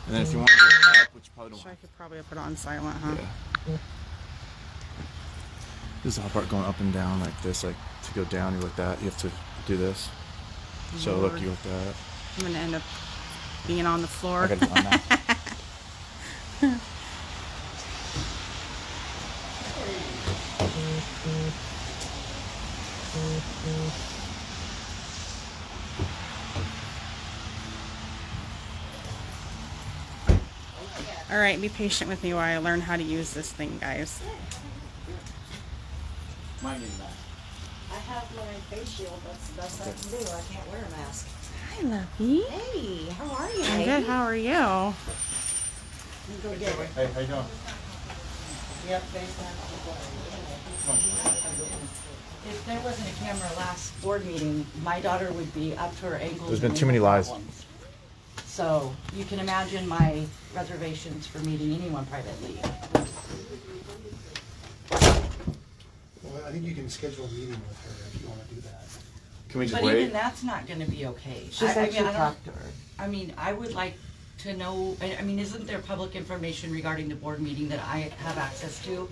And then if you want to go up, which you probably don't So I want. could probably put it on silent, huh? Yeah. This is the hard part, going up and down like this. Like to go down, you like that. You have to do this. So look, you like that. I'm gonna end up being on the floor. I gotta do on that. All right, be patient with me while I learn how to use this thing, guys. Mine is that. I have my face shield. That's the best I can do. I can't wear a mask. Hi, Lovey. Hey, how are you? I'm good. How are you? You go get it. Hey, how you doing? Yep, if there wasn't a camera last board meeting, my daughter would be up to her ankles. There's been in too many lies. problems. So you can imagine my reservations for meeting anyone privately. Well, I think you can schedule a meeting with her if you want to do that. Can we just But wait? even that's not going to be okay. She said she I don't- talked to her. I mean, I would like to know, I mean, isn't there public information regarding the board meeting that I have access to?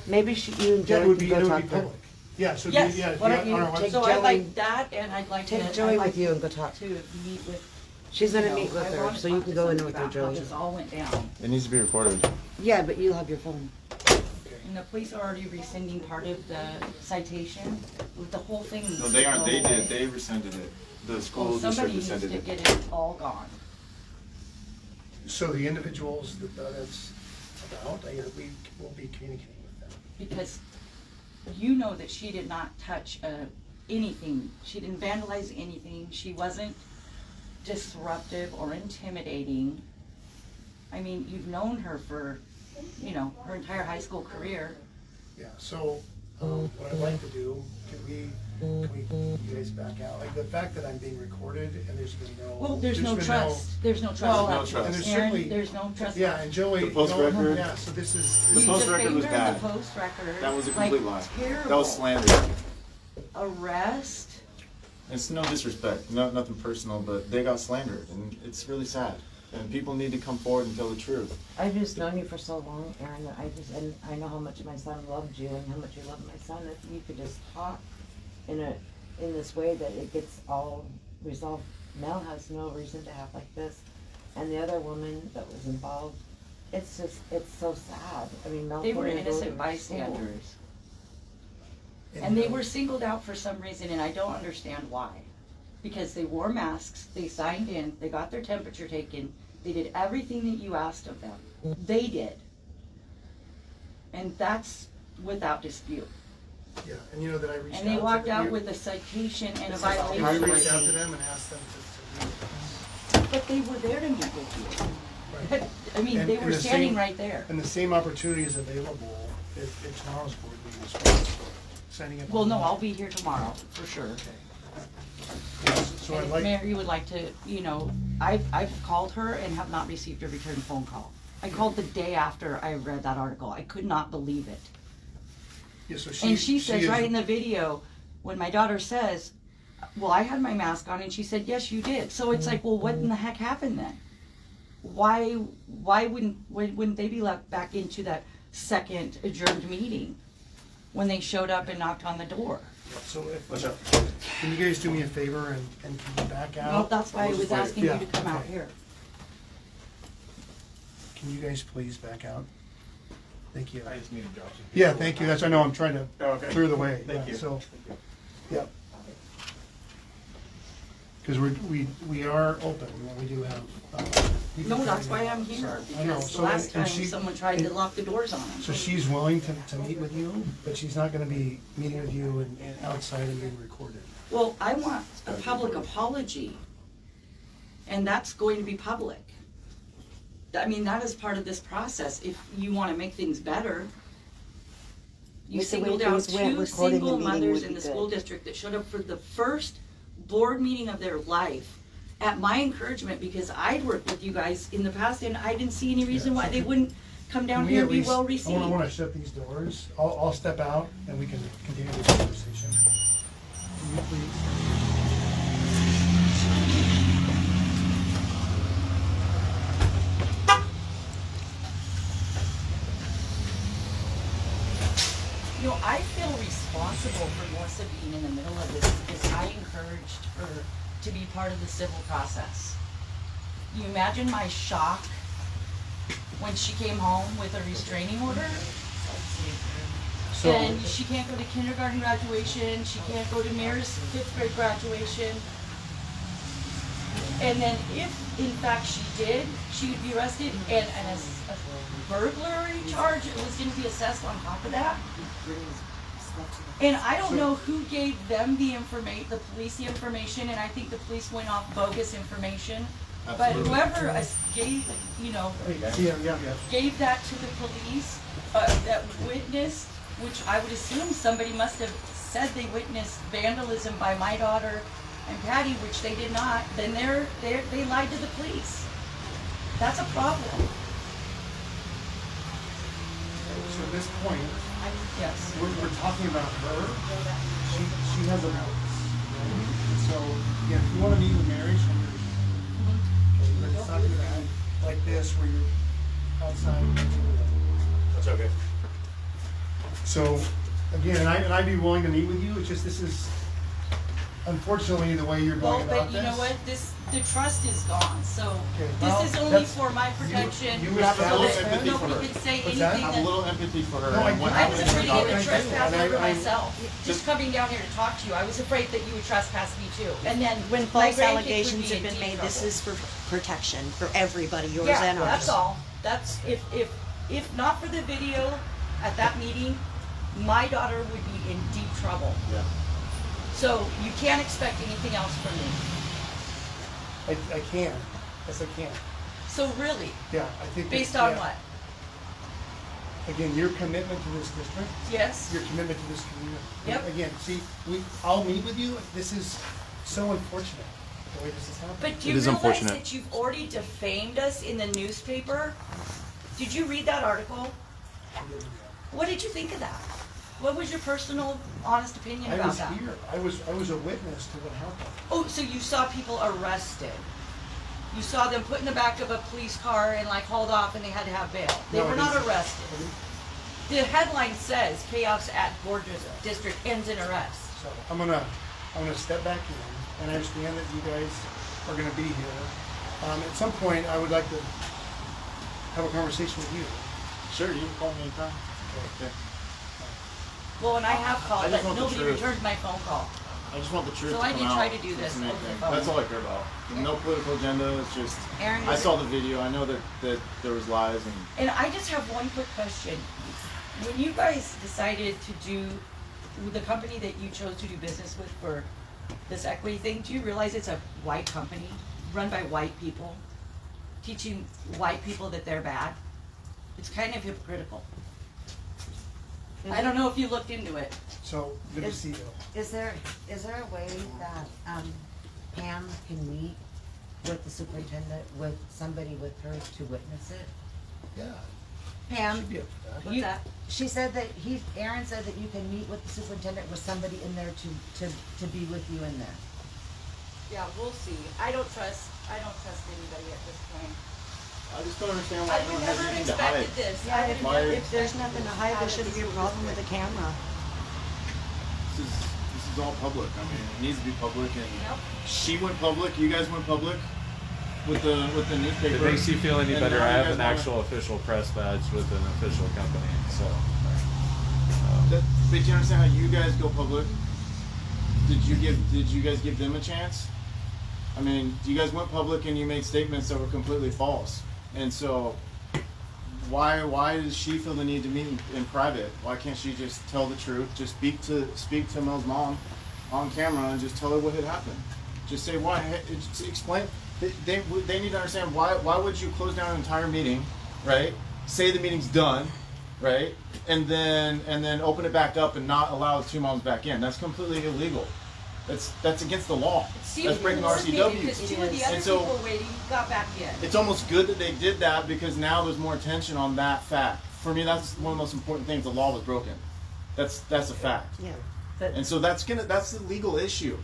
Maybe you and Yeah, it Joey would can be, go it would talk be to her. public. Yeah, so Yes, yeah, why yeah, don't you on our take so website. I'd Joey- like that, and I'd like Take to. Joey I'd like with you and go talk. to meet with. She's gonna you know, meet with I her, wanna so you talk can to go in somebody with her, about how Joey. this all went down. It needs to be recorded. Yeah, but you'll have your phone. And the police are already rescinding part of the citation, with the whole thing. No, they aren't. They go away. did. They rescinded it. The school Well, district somebody needs to rescinded it. get it all gone. So the individuals that that's about, we will be communicating with them. Because you know that she did not touch anything. She didn't vandalize anything. She wasn't disruptive or intimidating. I mean, you've known her for, you know, her entire high school career. Yeah, so what I'd like to do, can we you guys back out? Like the fact that I'm being recorded and there's been no. Well, there's no been trust. There's no trust. Well, No trust. And there's Aaron, certainly. there's no trust. Yeah, and Joey. The post record? Yeah, so this is. The You post record was defamed her in bad. the post record. That was a like, complete lie. Terrible. That was slander. Arrest. It's no disrespect, nothing personal, but they got slandered, and it's really sad. And people need to come forward and tell the truth. I've just known you for so long, Aaron, that and I know how much my son loved you and how much you loved my son. If you could just talk in this way that it gets all resolved. Mel has no reason to act like this, and the other woman that was involved, it's so sad. I mean, Mel They were couldn't go to innocent school. bystanders. And they were singled out for some reason, and I don't understand why. Because they wore masks, they signed in, they got their temperature taken, they did everything that you asked of them. They did. And that's without dispute. Yeah, and you know that I reached out. And they walked to out you. with a citation and a I violation. reached out to them and asked them to meet with us. But they were there to meet with Right. you. I mean, And- they and were the standing same- right there. And the same opportunity is available if tomorrow's board meeting is for signing up. Well, no, on- I'll be here tomorrow, for sure. So I'd And if like, Mary would like to, you know, I've called her and have not received a return phone call. I called the day after I read that article. I could not believe it. yeah, so And she says is- right in the video, when my daughter says, well, I had my mask on, and she said, yes, you did. So it's like, well, what in the heck happened then? Why wouldn't they be let back into that second adjourned meeting when they showed up and knocked on the door? So Watch out. can you guys do me a favor and can you back Well, out? that's why I was asking you to come out okay. here. Can you guys please back out? Thank you. I just need to drop some. Yeah, thank you. That's, I know, I'm trying to Oh, okay. clear the way. Thank Yeah, you. So, yeah. Because we are open, we do have. people No, that's coming why in. I'm here, So, I know. because the So, last time and she- someone tried to lock the doors on So them. she's willing to meet with you, but she's not gonna be meeting with you and outside and being recorded. Well, I want a public apology, and that's going to be public. I mean, that is part of this process, if you wanna make things better. You With the way singled out things went, two recording the single meeting mothers would in be the good. school district that showed up for the first board meeting of their life at my encouragement, because I'd worked with you guys in the past and I didn't see any reason why they wouldn't come down Can we here at and be least- well I received. wanna shut these doors. I'll step out and we can continue this conversation. Can you please? responsible for Melissa being in the middle of this because I encouraged her to be part of the civil process. You imagine my shock when she came home with a restraining order? So, And she can't go to kindergarten graduation, she can't go to Mayor's 5th grade graduation. And then if, in fact, she did, she would be arrested and a burglary charge was gonna be assessed on top of that. And I don't know who gave them the police the information, and I think the police went off bogus information. But Absolutely. whoever gave, gave that to the police, that witnessed, which I would assume somebody must have said they witnessed vandalism by my daughter and Patty, which they did not, then they lied to the police. That's a problem. so at this point, Yes. we're talking about her. She has a notice. So, yeah, if you wanna meet with Mary, she'll meet with you. Okay, but it's not gonna be like this where you're outside. That's okay. So, again, and I'd be willing to meet with you, it's just this is unfortunately the way you're Well, going about but this. you know what, the trust is gone, so Okay, well, this is only that's- for my protection. you So have a little that empathy for her. nobody can say What's anything that? I have a that. little empathy for her. No, and what I was happened afraid to about get a it. trespass And I- over I- myself, just coming down here to talk to you, I was afraid that you would trespass me too, and then When my false grandkids would allegations be have in been deep made, this trouble. is for protection, for everybody, yours Yeah, and ours. that's all, that's, if not for the video at that meeting, my daughter would be in deep trouble. Yeah. So you can't expect anything else from me. I can, yes I can. So really, Yeah, I think. based that- on yeah. what? Again, your commitment to this district, Yes? your commitment to this community. Yep. Again, see, I'll meet with you, this is so unfortunate, the way this is happening. But do you It is realize unfortunate. that you've already defamed us in the newspaper? Did you read that article? What did you think of that? What was your personal, honest opinion I about was that? here, I was a witness to what happened. Oh, so you saw people arrested? You saw them put in the back of a police car and like hauled off and they had to have bail? They No, were I not didn't. arrested. The headline says chaos at Gorgeous District ends in arrest. So I'm gonna step back in, and I understand that you guys are gonna be here. At some point, I would like to have a conversation with you. Sure, you can call me anytime. Okay. Well, and I have I called, just but want the nobody truth. returned my phone call. I just want the truth So to I come did out. try to do That's this the main over the thing. phone. That's all I care about. No political agenda. It's just Aaron, I saw the video. I know that there was lies and And I just have one quick question. When you guys decided to do, the company that you chose to do business with for this equity thing, do you realize it's a white company, run by white people, teaching white people that they're bad? It's kind of hypocritical. I don't know if you looked into it. So, good to see you. Is there a way that, Pam can meet with the superintendent, with somebody with her to witness it? Yeah. Pam, Should be up for that. What's that? she said that Aaron said that you can meet with the superintendent with somebody in there to be with you in there. Yeah, we'll see. I don't trust anybody at this point. I just don't understand why I everyone would has never have anything to hide. expected this. Yeah, I would Why- never if there's expected nothing to this hide, there out of shouldn't be a this problem with the district. camera. This is all public. I mean, it needs to be public. And Yep. she went public. You guys went public with the newspaper. If it makes you feel any And better, now I you have guys an wanna- actual official press badge with an official company, so. But you understand how you guys go public? Did you guys give them a chance? I mean, you guys went public and you made statements that were completely false. And so, why does she feel the need to meet in private? Why can't she just tell the truth? Just speak to Mel's mom on camera and just tell her what had happened. Just say why. Just explain. They need to understand why would you close down an entire meeting, right? Say the meeting's done, right? And then open it back up and not allow the two moms back in. That's completely illegal. That's against the law. Seems That's breaking more to me RCW. Because two of the other And so- people waiting got back in. It's almost good that they did that because now there's more attention on that fact. For me, that's one of the most important things. The law was broken. That's a fact. Yeah. And so that's the legal issue.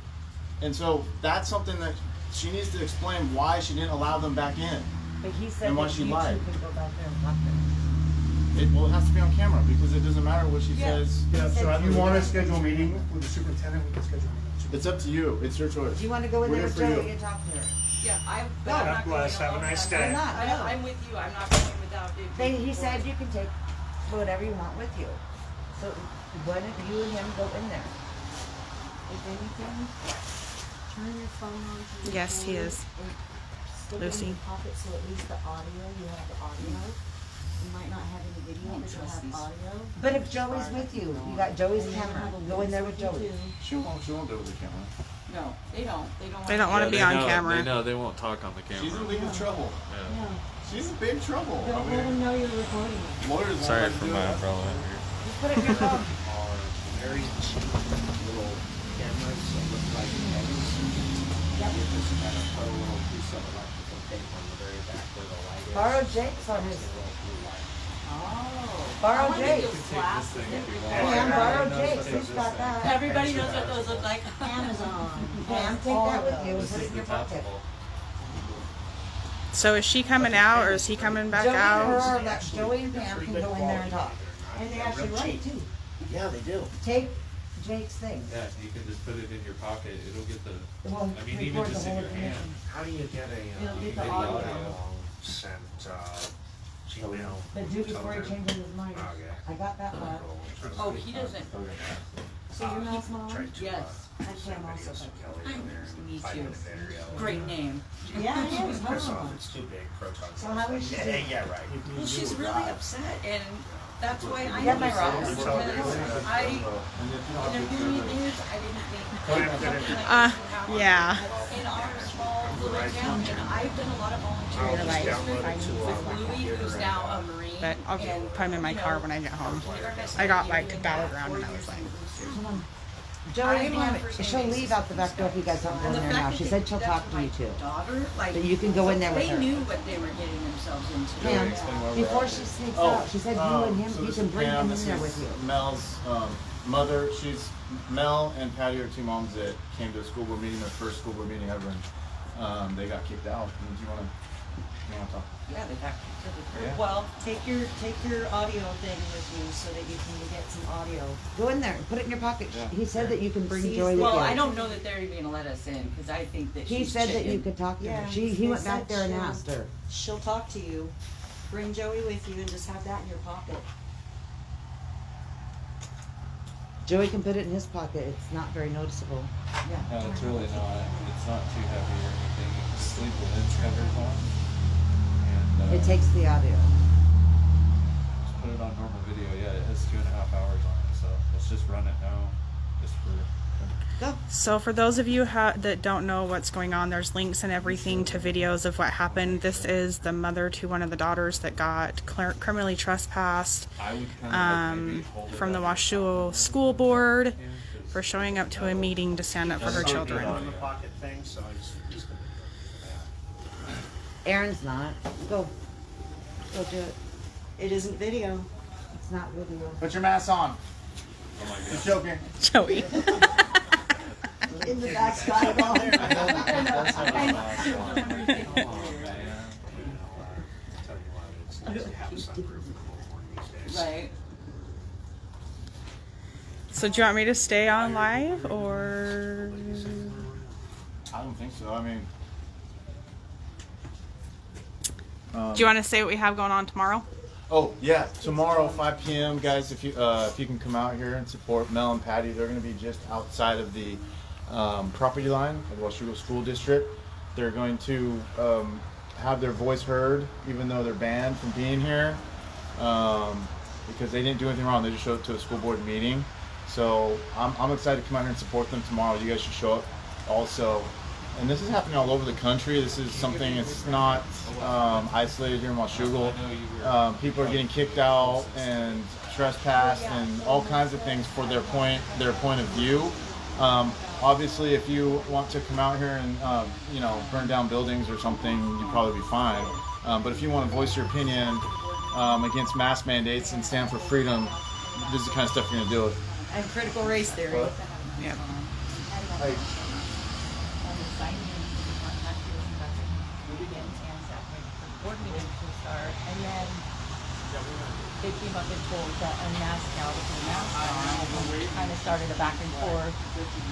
And so that's something that she needs to explain why she didn't allow them back in. But he said And why that she you two lied. could go back there and talk to them. Well, it has to be on camera because it doesn't matter what she says. Yeah, so if you wanna schedule a meeting with the superintendent, we can schedule a meeting. It's up to you. It's your choice. Do you wanna go in We're there here with for Joey you. and talk to her? Yeah, I'm God not bless. going Have a alone. nice I'm day. not, no. I'm with you. I'm not going without it. He said you can take whatever you want with you. So why don't you and him go in there? If anything, turn your phone on to your Yes, he phone is. and stick it Lucy. in your pocket so at least the audio, you have the audio. You might not have any video, but you'll have audio. But if Joey's with you, you got Joey's camera, go in there with Joey. She won't do it with the camera. No, they don't. They don't want to be on camera. They know they won't talk on the She's camera. in legal trouble. Yeah. Yeah, She's in big trouble. don't let them know you're recording it. Lawyers won't Sorry let for you do my it. umbrella here. Just put it in your phone. Are very cheap little cameras that look like pennies. You just kind of put a little piece of electrical tape on the very back where the light is. Borrow Jake's on his. Get a little blue light. Borrow Jake. Class. Pam, borrow Jake's. Who's got that? Everybody knows what those look like. Amazon. Pam, take that with you and put it in your pocket. So is she coming out or is he coming back Joey, out? her, that Joey and Pam can go in there and talk. And they actually write too. Yeah, they do. Take Jake's thing. Yeah, you can just put it in your pocket. It'll get the. Well, I mean, even record the just in whole your hand. information. How do you get a It'll get the video audio. sent, Gmail? But do before he changes his mind. Okay. I got that one. Oh, he doesn't. So you're not mom? Yes. I'm Pam also. Me too. Great name. Yeah, it is. First Hold off, on. it's too big, protons. So how is she doing? Yeah, right. Well, she's really upset, and that's why I got my noticed rocks. this, because I, in a million years, I didn't think something like this would happen Yeah. in our small little town, and I've done a lot of volunteering with Louis, who's now a Marine. But I'll and, put him in my you car know, when I get home. like I got said, like he battleground and I had was like, Joey I and am Pam, on first she'll name leave out the back door if you guys don't go in And the there fact now. that She they said did she'll that talk to my you too. Daughter, like, But you can go in there with they her. knew what they were getting themselves into. Pam, before she sneaks out, she said you and him, so you this can is bring Pam, him this in there is with you. Mel's mother. She's Mel and Patti are two moms that came to a school board meeting, their first school board meeting ever, and they got kicked out. And do you want to talk? Yeah, they got kicked to the Yeah. curb. Well, Take your audio thing with you so that you can get some audio. Go in there, put it in your pocket. Yeah. He said that you can bring See, Joey with well, I you. don't know that they're even gonna let us in, because I think that He she's said that chicken. you could talk to Yeah, her. He went they back said there and she'll- asked her. She'll talk to you. Bring Joey with you and just have that in your pocket. Joey can put it in his pocket. It's not very noticeable. No, it's really not. It's not too heavy or anything. You can sleep with its covers on. And It takes the audio. just put it on normal video. Yeah, it has 2.5 hours on it. So let's just run it now, just for. Go. So for those of you that don't know what's going on, there's links and everything to videos of what happened. This is the mother to one of the daughters that got criminally trespassed I would kind of maybe hold it from the up. Washougal school board for showing up to a meeting to stand up for her children. On the pocket thing, so he's gonna do that. Aaron's not. Go. Go do it. It isn't video. It's not video. Put your mask on. Oh my You're God. joking. Joey. In the back side of all there. Let's have a last one. Oh, man. Tell you what, it's nice to have some proof of homework these days. Right. So do you want me to stay on live or? I don't think so. I mean, Do you want to say what we have going on tomorrow? oh yeah, tomorrow 5 p.m. guys. If you can come out here and support Mel and Patti, they're going to be just outside of the property line of the Washougal School District. They're going to have their voice heard, even though they're banned from being here, because they didn't do anything wrong. They just showed up to a school board meeting. So I'm excited to come out here and support them tomorrow. You guys should show up also. And this is happening all over the country. This is something, it's not isolated here in Washougal. People are getting kicked out and trespassed and all kinds of things for their point of view. Obviously, if you want to come out here and burn down buildings or something, you'd probably be fine. But if you want to voice your opinion against mask mandates and stand for freedom, this is the kind of stuff you're going to deal with. And critical race theory. Yeah. they came up and told the unmasked gal to put a mask on, and kind of started a back and forth.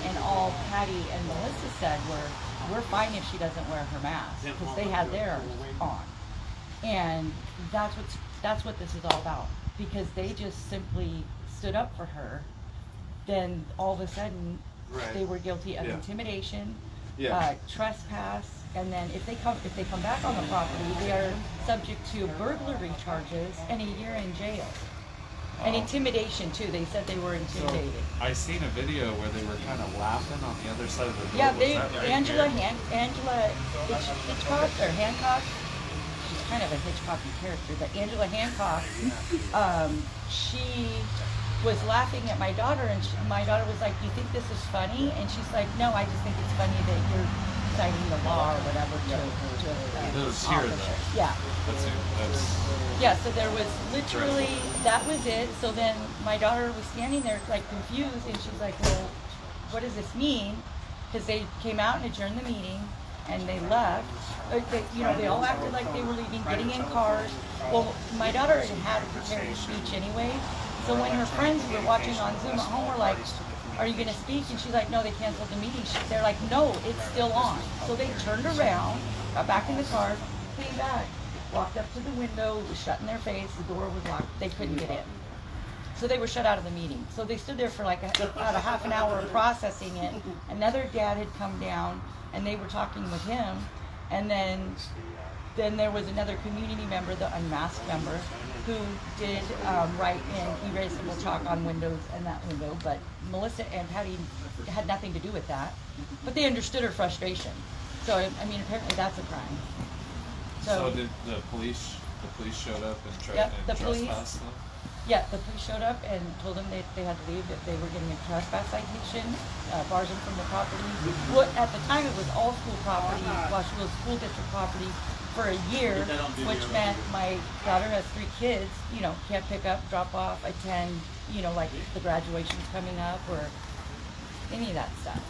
And all Patty and Melissa said were, "We're fine if she doesn't wear her mask," because they had theirs on. And that's what this is all about, because they just simply stood up for her. Then all of a sudden, they were guilty of intimidation, trespass, and then if they come back on the property, they are subject to burglary charges and a year in jail. And intimidation too. They said they were intimidated. So, I seen a video where they were kind of laughing on the other side of the road. Yeah, Was that right Angela here? Hitchcock or Hancock. She's kind of a Hitchcocky character, but Angela Hancock, she was laughing at my daughter, and my daughter was like, "Do you think this is funny?" And she's like, "No, I just think it's funny that you're citing the law or whatever to It was here officer." though. Yeah. That's Yeah, so there was literally, that was it. So then my daughter was standing there like confused, and she's like, "Well, what does this mean?" Because they came out and adjourned the meeting, and they left. They all acted like they were leaving, getting in cars. Well, my daughter had a prepared speech anyway. So when her friends who were watching on Zoom at home were like, "Are you going to speak?" And she's like, "No, they canceled the meeting." They're like, "No, it's still on." So they turned around, got back in the car, came back, walked up to the window, it was shut in their face, the door was locked, they couldn't get in. So they were shut out of the meeting. So they stood there for like about a half an hour processing it. Another dad had come down, and they were talking with him, and then there was another community member, the unmasked member, who did write in erasable chalk on windows and that window, but Melissa and Patty had nothing to do with that. But they understood her frustration. So, I mean, apparently that's a crime. So did the police showed up and tried Yep, and the police- trespassed them? Yeah, the police showed up and told them they had to leave, that they were getting a trespass citation, bars them from the property. What at the time it was all school property, Washougal school district property, for a year, which meant my daughter has 3 kids, can't pick up, drop off, attend, like the graduation's coming up or any of that stuff.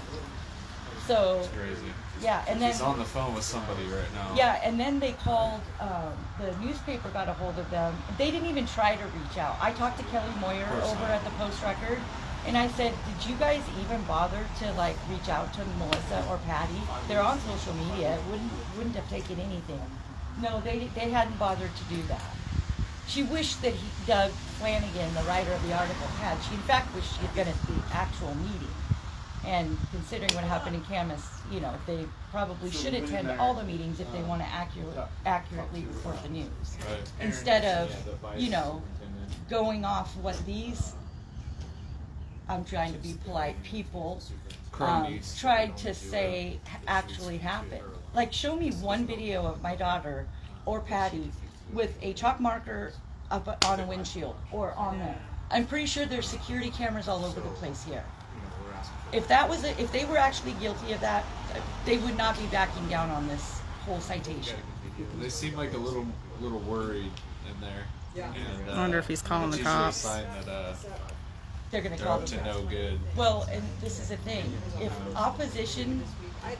So, It's crazy. yeah, and then He's on the phone with somebody right now. yeah, and then they called, the newspaper got a hold of them. They didn't even try to reach out. I talked to Kelly Moyer over at the Post-Record, and I said, "Did you guys even bother to reach out to Melissa or Patty? They're on social media. It wouldn't have taken anything." No, they hadn't bothered to do that. She wished that Doug Flanagan, the writer of the article, had. She in fact wished she had been at the actual meeting. And considering what happened in Camas, they probably should attend all the meetings if they want to accurately report the news. Right. Instead of, going off what these, I'm trying to be polite, people Cronies. tried to say actually happened. Like, show me one video of my daughter or Patty with a chalk marker up on a windshield or on there. I'm pretty sure there's security cameras all over the place here. If they were actually guilty of that, they would not be backing down on this whole citation. They seem like a little worried in there. And, I wonder if he's calling it's the usually a cops. sign that They're going to they're call up the to cops. no good. Well, and this is the thing. If opposition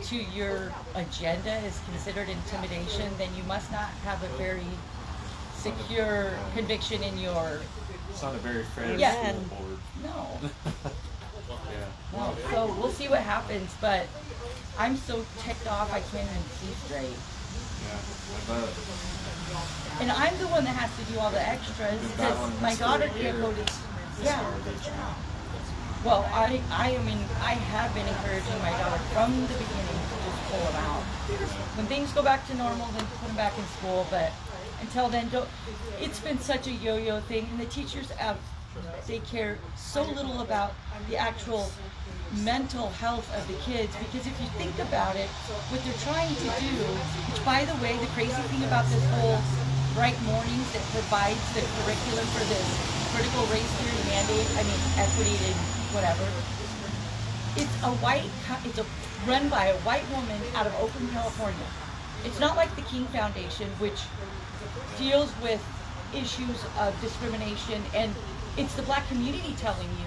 to your agenda is considered intimidation, then you must not have a very secure conviction in your... It's not a very fair Yeah. school board. No. Yeah. No. So we'll see what happens, but I'm so ticked off I can't even see straight. Yeah. I bet. And I'm the one that has to do all the extras because my daughter can't go to... Yeah. Well, I have been encouraging my daughter from the beginning to just pull them out. When things go back to normal, then put them back in school. But until then, it's been such a yo-yo thing. And the teachers they care so little about the actual mental health of the kids, because if you think about it, what they're trying to do, which by the way, the crazy thing about this whole Bright Mornings that provides the curriculum for this critical race theory mandate, equity and whatever, it's run by a white woman out of Oakland, California. It's not like the King Foundation, which deals with issues of discrimination, and it's the black community telling you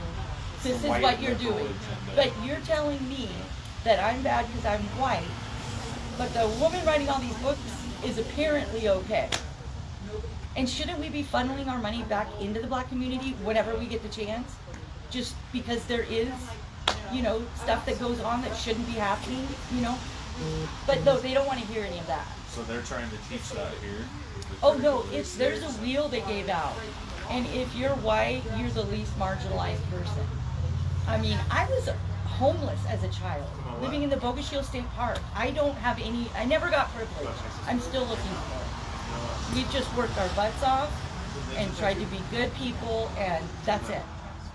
this is what you're doing. But you're telling me that I'm bad because I'm white, but the woman writing all these books is apparently okay. And shouldn't we be funneling our money back into the black community whenever we get the chance? Just because there is, you know, stuff that goes on that shouldn't be happening, you know? But no, they don't want to hear any of that. So they're trying to teach that here? Oh no, there's a wheel they gave out. And if you're white, you're the least marginalized person. I mean, I was homeless as a child, living in the Washougal State Park. I never got privilege. I'm still looking for it. We just worked our butts off and tried to be good people, and that's it,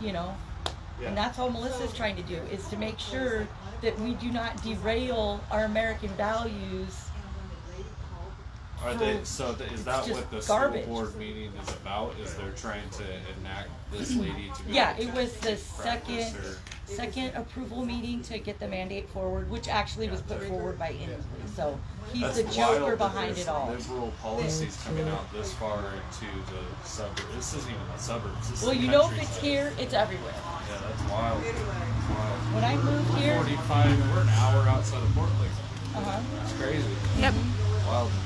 you know? And that's all Melissa's trying to do, is to make sure that we do not derail our American values. Are they, so is that just what the garbage. school board meeting is about? Is they're trying to enact this lady to go Yeah, to it was the practice, or- second approval meeting to get the mandate forward, which actually was put forward by Inslee. So he's That's the joker wild that behind there's it all. Liberal policies coming out this far into the suburbs. This isn't even the suburbs. This Well, is you the know if it's countryside. here, it's everywhere. Yeah, that's wild. Wild. When I moved here, 45, we're an hour outside of Portland. uh-huh, It's crazy. Yep. Wild to me.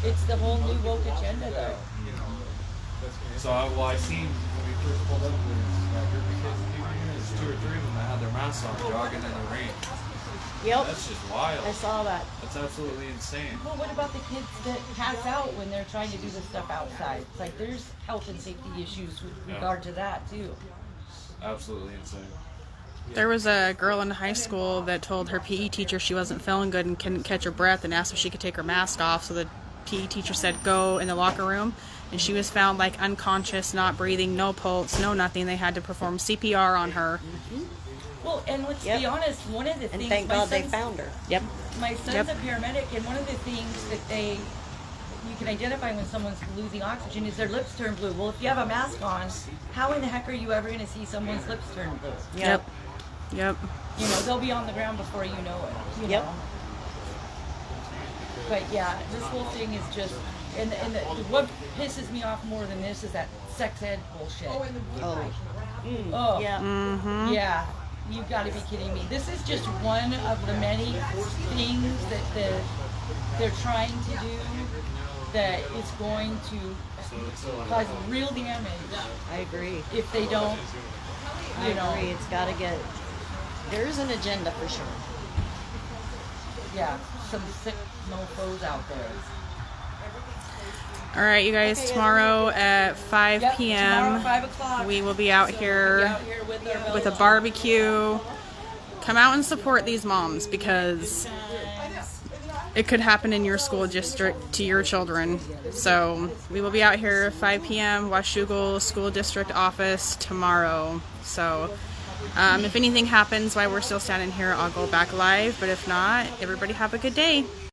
it's the whole new woke agenda though. So, I seen when we first pulled up, there's 2 or 3 of them that had their masks on jogging in the rain. Yep, That's just wild. I saw that. That's absolutely insane. Well, what about the kids that pass out when they're trying to do this stuff outside? It's like there's health and safety issues with regard to that too. Absolutely insane. There was a girl in high school that told her PE teacher she wasn't feeling good and couldn't catch her breath, and asked if she could take her mask off. So the PE teacher said, go in the locker room. And she was found like unconscious, not breathing, no pulse, no nothing. They had to perform CPR on her. Well, and let's Yep. be honest, one of the And things thank my God they son's- found her. Yep. My son's Yep. a paramedic, and one of the things that you can identify when someone's losing oxygen is their lips turn blue. Well, if you have a mask on, how in the heck are you ever going to see someone's lips turn blue? Yep. Yep. You know, they'll be on the ground before you know it. You Yep. know? But yeah, this whole thing is just, what pisses me off more than this is that sex ed bullshit. Oh, Oh, Yeah. Mm-hmm. yeah, you've got to be kidding me. This is just one of the many things that they're trying to do that is going to cause real damage I agree. if they don't, I you know, agree. It's got to get. There's an agenda for sure. yeah, some sick mofos out there. All right, you guys, tomorrow at 5 Yep, p.m. tomorrow, 5 o'clock. we will be out Be here out here with, with a barbecue. Come out and support these moms, because it could happen in your school district to your children. So we will be out here 5 p.m. Washougal School District office tomorrow. So if anything happens while we're still standing here, I'll go back live. But if not, everybody have a good day.